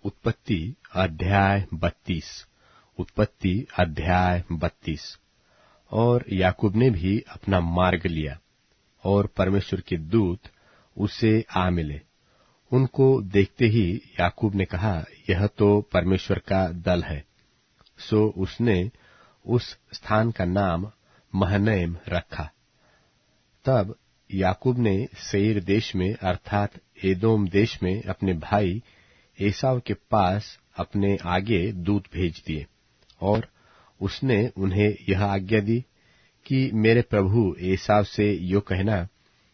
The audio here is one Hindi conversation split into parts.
उत्पत्ति अध्याय 32। उत्पत्ति अध्याय 32। और याकूब ने भी अपना मार्ग लिया, और परमेश्वर के दूत उसे आ मिले। उनको देखते ही याकूब ने कहा, यह तो परमेश्वर का दल है। सो उसने उस स्थान का नाम महनैम रखा। तब याकूब ने सेईर देश में अर्थात एदोम देश में अपने भाई एसाव के पास अपने आगे दूत भेज दिए, और उसने उन्हें यह आज्ञा दी कि मेरे प्रभु एसाव से यो कहना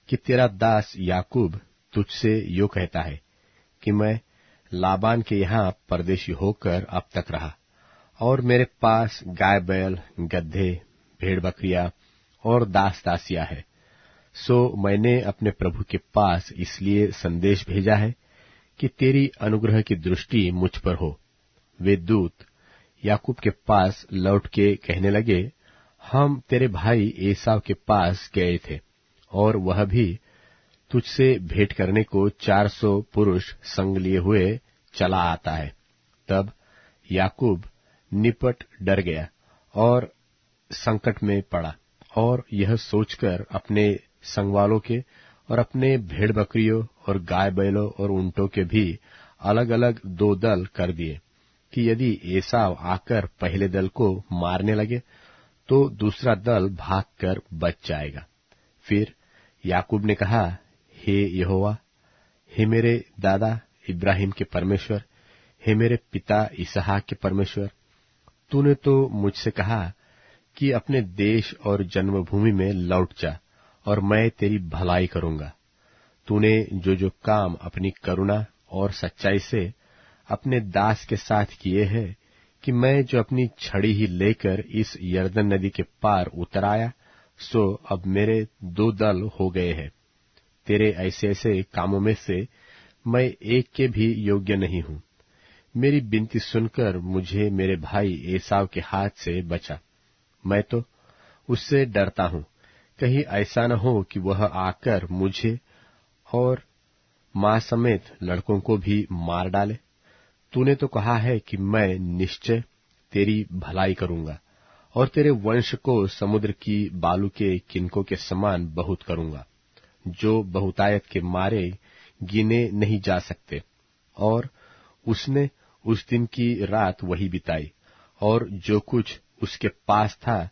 कि तेरा दास याकूब तुझसे यो कहता है कि मैं लाबान के यहाँ परदेशी होकर अब तक रहा, और मेरे पास गाय बैल, गड्ढे, भेड़ बकरियां और दास दासियां है। सो मैंने अपने प्रभु के पास इसलिए संदेश भेजा है कि तेरी अनुग्रह की दृष्टि मुझ पर हो। वे दूत याकूब के पास लौट के कहने लगे, हम तेरे भाई एसाव के पास गए थे, और वह भी तुझसे भेंट करने को 400 पुरुष संग लिए हुए चला आता है। तब याकूब निपट डर गया और संकट में पड़ा, और यह सोचकर अपने संगवालों के और अपने भेड़ बकरियों और गाय बैलों और ऊंटों के भी अलग अलग 2 दल कर दिए कि यदि एसाव आकर पहले दल को मारने लगे तो दूसरा दल भागकर बच जाएगा। फिर याकूब ने कहा, हे यहोवा, हे मेरे दादा इब्राहिम के परमेश्वर, हे मेरे पिता इसहाक के परमेश्वर, तूने तो मुझसे कहा कि अपने देश और जन्मभूमि में लौट जा, और मैं तेरी भलाई करूंगा। तूने जो जो काम अपनी करुणा और सच्चाई से अपने दास के साथ किए हैं, कि मैं जो अपनी छड़ी ही लेकर इस यरदन नदी के पार उतर आया, सो अब मेरे 2 दल हो गए हैं। तेरे ऐसे ऐसे कामों में से मैं एक के भी योग्य नहीं हूं। मेरी विनती सुनकर मुझे मेरे भाई एसाव के हाथ से बचा। मैं तो उससे डरता हूं, कहीं ऐसा न हो कि वह आकर मुझे और मां समेत लड़कों को भी मार डाले। तूने तो कहा है कि मैं निश्चय तेरी भलाई करूंगा, और तेरे वंश को समुद्र की बालू के किनकों के समान बहुत करूंगा, जो बहुतायत के मारे गिने नहीं जा सकते। और उसने उस दिन की रात वही बिताई, और जो कुछ उसके पास था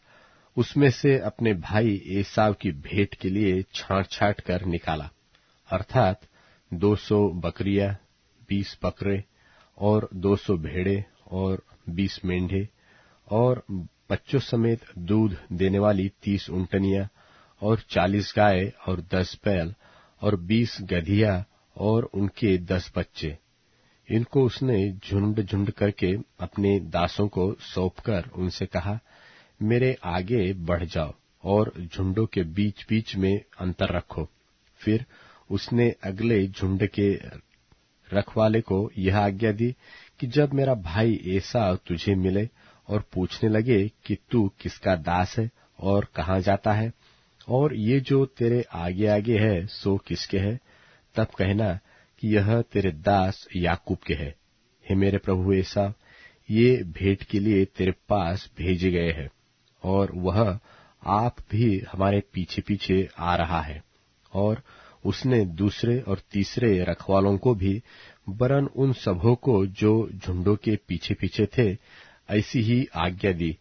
उसमें से अपने भाई एसाव की भेंट के लिए छांट छांट कर निकाला, अर्थात 200 बकरियां, 20 बकरे और 200 भेड़े और 20 मेंढे, और बच्चों समेत दूध देने वाली 30 ऊंटनियां और 40 गाय और 10 बैल और 20 गधिया और उनके 10 बच्चे। इनको उसने झुंड झुंड करके अपने दासों को सौंपकर उनसे कहा, मेरे आगे बढ़ जाओ और झुंडों के बीच बीच में अंतर रखो। फिर उसने अगले झुंड के रखवाले को यह आज्ञा दी कि जब मेरा भाई एसाव तुझे मिले और पूछने लगे कि तू किसका दास है और कहाँ जाता है, और ये जो तेरे आगे आगे है सो किसके है, तब कहना कि यह तेरे दास याकूब के है। हे मेरे प्रभु एसाव, ये भेंट के लिए तेरे पास भेजे गए हैं, और वह आप भी हमारे पीछे पीछे आ रहा है। और उसने दूसरे और तीसरे रखवालों को भी, वरन उन सबों को जो झुंडों के पीछे पीछे थे, ऐसी ही आज्ञा दी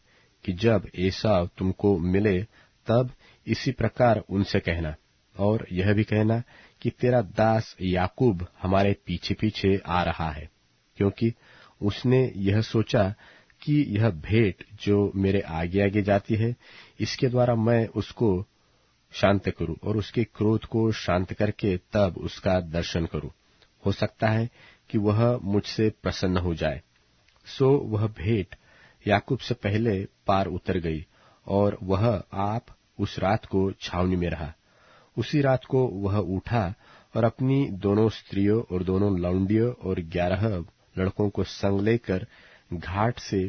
कि जब एसाव तुमको मिले तब इसी प्रकार उनसे कहना, और यह भी कहना कि तेरा दास याकूब हमारे पीछे पीछे आ रहा है, क्योंकि उसने यह सोचा कि यह भेंट जो मेरे आगे आगे जाती है, इसके द्वारा मैं उसको शांत करूं और उसके क्रोध को शांत करके तब उसका दर्शन करूं। हो सकता है कि वह मुझसे प्रसन्न हो जाए। सो वह भेंट याकूब से पहले पार उतर गई, और वह आप उस रात को छावनी में रहा। उसी रात को वह उठा और अपनी दोनों स्त्रियों और दोनों लौंडियों और 11 लड़कों को संग लेकर घाट से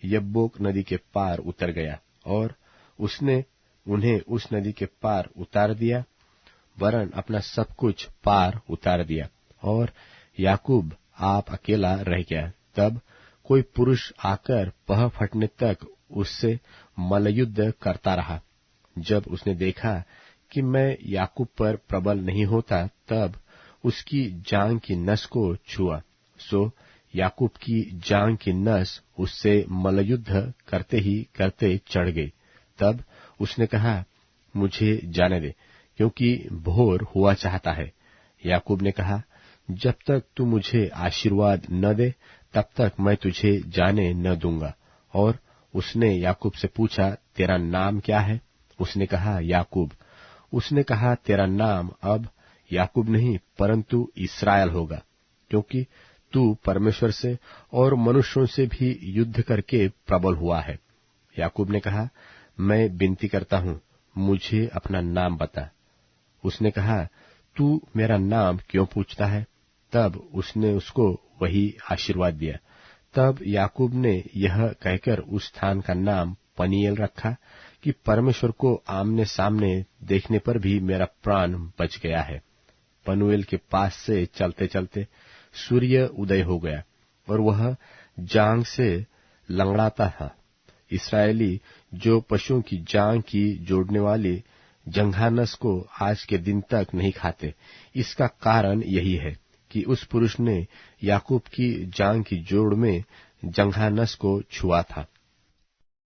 यब्बोक नदी के पार उतर गया, और उसने उन्हें उस नदी के पार उतार दिया, वरन अपना सब कुछ पार उतार दिया। और याकूब आप अकेला रह गया। तब कोई पुरुष आकर पह फटने तक उससे मल्लयुद्ध करता रहा। जब उसने देखा कि मैं याकूब पर प्रबल नहीं होता, तब उसकी जांघ की नस को छुआ। सो याकूब की जांघ की नस उससे मल्लयुद्ध करते ही करते चढ़ गई। तब उसने कहा, मुझे जाने दे, क्योंकि भोर हुआ चाहता है। याकूब ने कहा, जब तक तू मुझे आशीर्वाद न दे, तब तक मैं तुझे जाने न दूंगा। और उसने याकूब से पूछा, तेरा नाम क्या है? उसने कहा, याकूब। उसने कहा, तेरा नाम अब याकूब नहीं परंतु इस्राएल होगा, क्योंकि तू परमेश्वर से और मनुष्यों से भी युद्ध करके प्रबल हुआ है। याकूब ने कहा, मैं विनती करता हूँ, मुझे अपना नाम बता। उसने कहा, तू मेरा नाम क्यों पूछता है? तब उसने उसको वही आशीर्वाद दिया। तब याकूब ने यह कहकर उस स्थान का नाम पनीएल रखा कि परमेश्वर को आमने सामने देखने पर भी मेरा प्राण बच गया है। पनूएल के पास से चलते चलते सूर्य उदय हो गया और वह जांघ से लंगड़ाता था। इस्राएली जो पशुओं की जांघ की जोड़ने वाली जंघानस को आज के दिन तक नहीं खाते। इसका कारण यही है कि उस पुरुष ने याकूब की जांघ की जोड़ में जंघानस को छुआ था।